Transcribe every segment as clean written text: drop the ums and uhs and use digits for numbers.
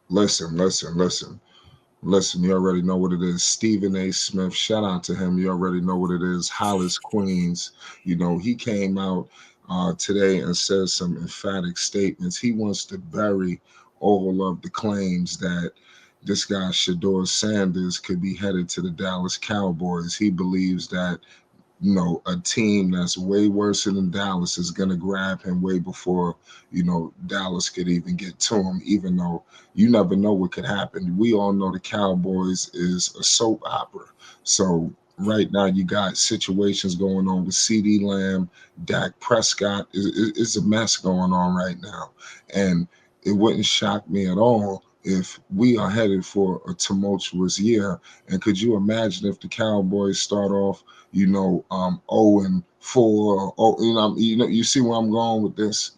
Listen, you already know what it is. Stephen A. Smith, shout out to him. You already know what it is. Hollis, Queens. He came out today and said some emphatic statements. He wants to bury all of the claims that this guy, Shedeur Sanders, could be headed to the Dallas Cowboys. He believes that a team that's way worse than Dallas is going to grab him way before, Dallas could even get to him, even though you never know what could happen. We all know the Cowboys is a soap opera. So right now you got situations going on with CD Lamb, Dak Prescott. It's a mess going on right now. And it wouldn't shock me at all if we are headed for a tumultuous year. And could you imagine if the Cowboys start off 0-4. Oh, you see where I'm going with this.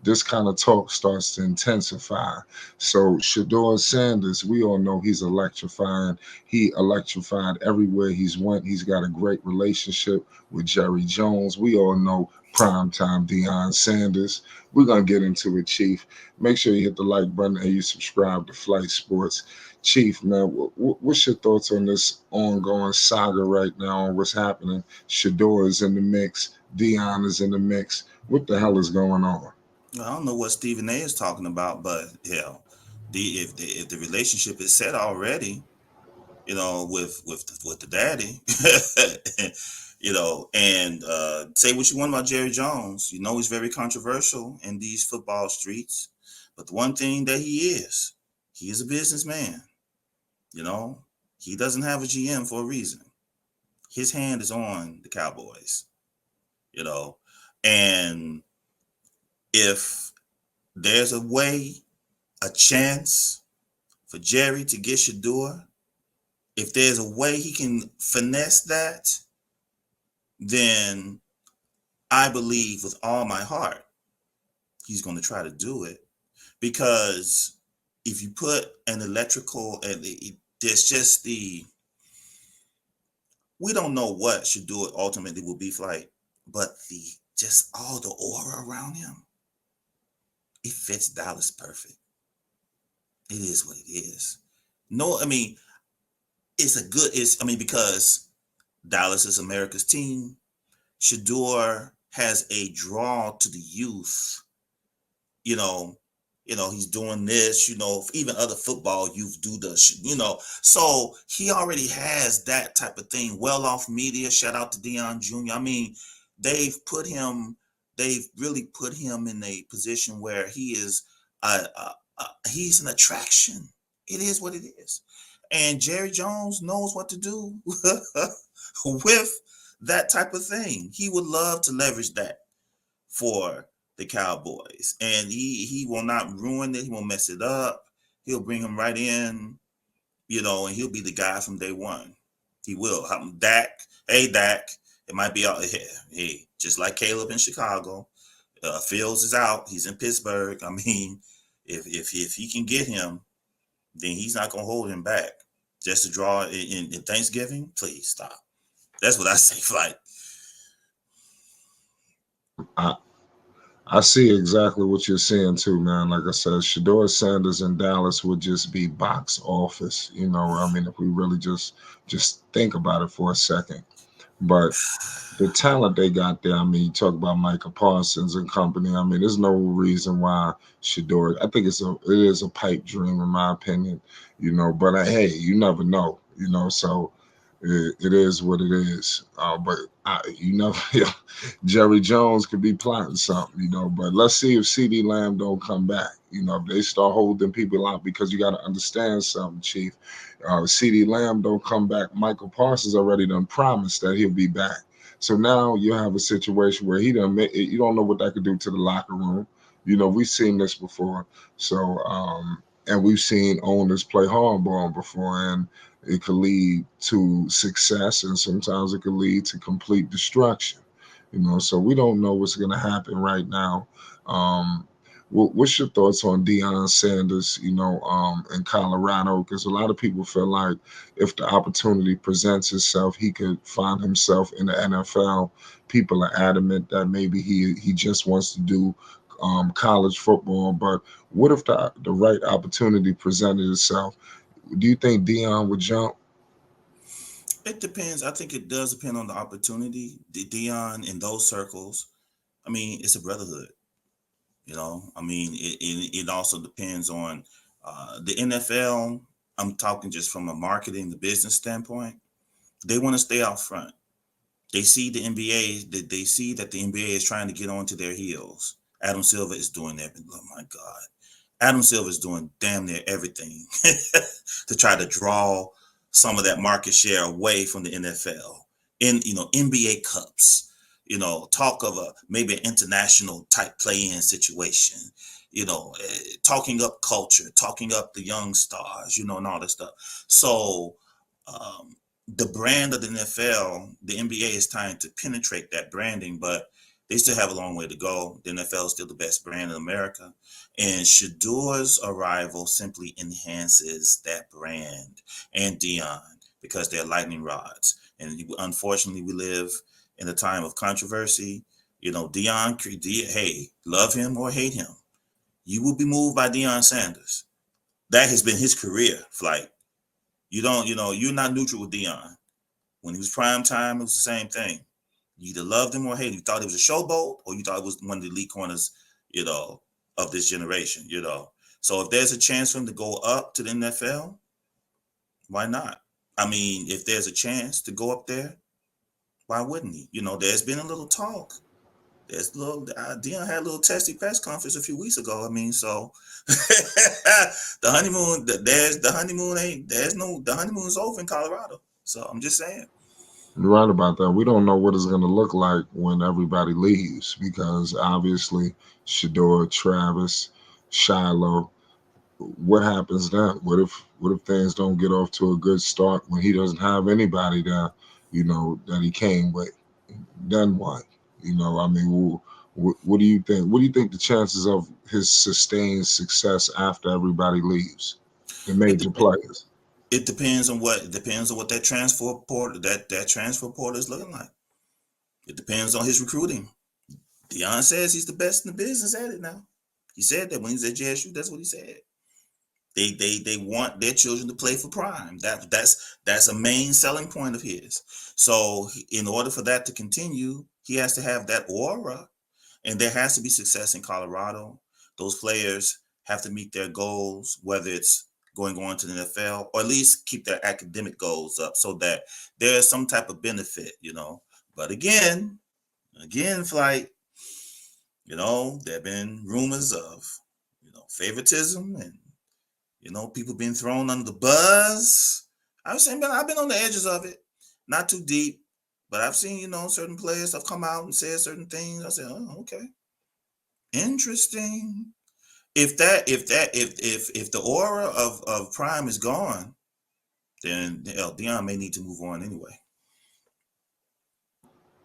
This kind of talk starts to intensify. So Shedeur Sanders, we all know he's electrifying. He electrified everywhere he's went. He's got a great relationship with Jerry Jones. We all know primetime Deion Sanders. We're gonna get into it, Chief. Make sure you hit the like button and you subscribe to Flight Sports. Chief, man, what's your thoughts on this ongoing saga right now on what's happening? Shador is in the mix. Dion is in the mix. What the hell is going on? I don't know what Stephen A. is talking about, but hell, if the relationship is set already, with the daddy, and say what you want about Jerry Jones, he's very controversial in these football streets, but the one thing that he is a businessman. You know, he doesn't have a GM for a reason. His hand is on the Cowboys. You know, and if there's a way, a chance for Jerry to get Shador, if there's a way he can finesse that, then I believe with all my heart he's going to try to do it. Because if you put an electrical, and there's just we don't know what Shador ultimately will be like, but just all the aura around him, it fits Dallas perfect. It is what it is. No, I mean, because Dallas is America's team. Shador has a draw to the youth. You know, he's doing this. Even other football youth do So he already has that type of thing. Well off media. Shout out to Deion Jr. I mean, they've put him. They've really put him in a position where he is. He's an attraction. It is what it is. And Jerry Jones knows what to do with that type of thing. He would love to leverage that for the Cowboys. And he will not ruin it. He won't mess it up. He'll bring him right in, and he'll be the guy from day one. He will. Dak, hey, Dak. It might be out here. Hey, just like Caleb in Chicago. Fields is out. He's in Pittsburgh. I mean, if he can get him, then he's not going to hold him back. Just to draw in Thanksgiving, please stop. That's what I say, Flight. I, I see exactly what you're saying too, man. Like I said, Shador Sanders in Dallas would just be box office. I mean, if we really just think about it for a second. But the talent they got there, I mean, you talk about Micah Parsons and company. I mean, there's no reason why Shador. I think it is a pipe dream in my opinion. But hey, you never know. So it is what it is. But yeah, Jerry Jones could be plotting something. But let's see if CD Lamb don't come back. If they start holding people out, because you got to understand something, Chief. CD Lamb don't come back. Michael Parsons already done promised that he'll be back. So now you have a situation where you don't know what that could do to the locker room. We've seen this before. So and we've seen owners play hardball before, and it could lead to success, and sometimes it could lead to complete destruction. So we don't know what's going to happen right now. Um, what's your thoughts on Deion Sanders, in Colorado? Because a lot of people feel like if the opportunity presents itself, he could find himself in the NFL. People are adamant that maybe he just wants to do college football. But what if the right opportunity presented itself? Do you think Dion would jump? It depends. I think it does depend on the opportunity. The Dion in those circles, I mean, it's a brotherhood. I mean, it also depends on the NFL. I'm talking just from a marketing, the business standpoint. They want to stay out front. They see the NBA. They see that the NBA is trying to get onto their heels. Adam Silver is doing that. Oh my God, Adam Silver is doing damn near everything to try to draw some of that market share away from the NFL. In NBA cups, talk of a maybe an international type play-in situation. Talking up culture, talking up the young stars, and all that stuff. So um, the brand of the NFL, the NBA is trying to penetrate that branding, but they still have a long way to go. The NFL is still the best brand in America. And Shedeur's arrival simply enhances that brand and Dion because they're lightning rods. And unfortunately, we live in a time of controversy. Hey, love him or hate him, you will be moved by Deion Sanders. That has been his career flight. You don't, you're not neutral with Dion. When he was prime time, it was the same thing. You either loved him or hated him. You thought he was a showboat, or you thought it was one of the elite corners, you know, of this generation. So if there's a chance for him to go up to the NFL, why not? I mean, if there's a chance to go up there, why wouldn't he? There's been a little talk. There's a little Dion had a little testy press conference a few weeks ago. I mean, so the honeymoon, there's the honeymoon ain't there's no the honeymoon's over in Colorado. So I'm just saying. You're right about that. We don't know what it's going to look like when everybody leaves because obviously Shedeur, Travis, Shiloh. What happens then? What if things don't get off to a good start when he doesn't have anybody there, that he came with? Then what? I mean, what do you think? What do you think the chances of his sustained success after everybody leaves, the It major dep- players? it depends on what that transfer portal is looking like. It depends on his recruiting. Deion says he's the best in the business at it now. He said that when he was at JSU. That's what he said. They want their children to play for prime. That's a main selling point of his. So in order for that to continue, he has to have that aura, and there has to be success in Colorado. Those players have to meet their goals, whether it's going on to the NFL or at least keep their academic goals up, so that there's some type of benefit. But again, flight. There have been rumors of favoritism and people being thrown under the bus. I've seen, I've been on the edges of it, not too deep, but I've seen, certain players have come out and said certain things. I said, oh, okay, interesting. If the aura of Prime is gone, then hell, Dion may need to move on anyway.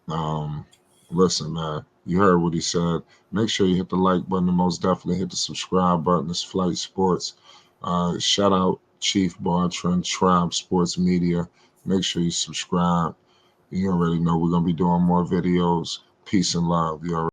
Um, Listen, man, you heard what he said. Make sure you hit the like button and most definitely hit the subscribe button. It's Flight Sports. Shout out Chief Bartran, Tribe Sports Media. Make sure you subscribe. You already know we're gonna be doing more videos. Peace and love. You already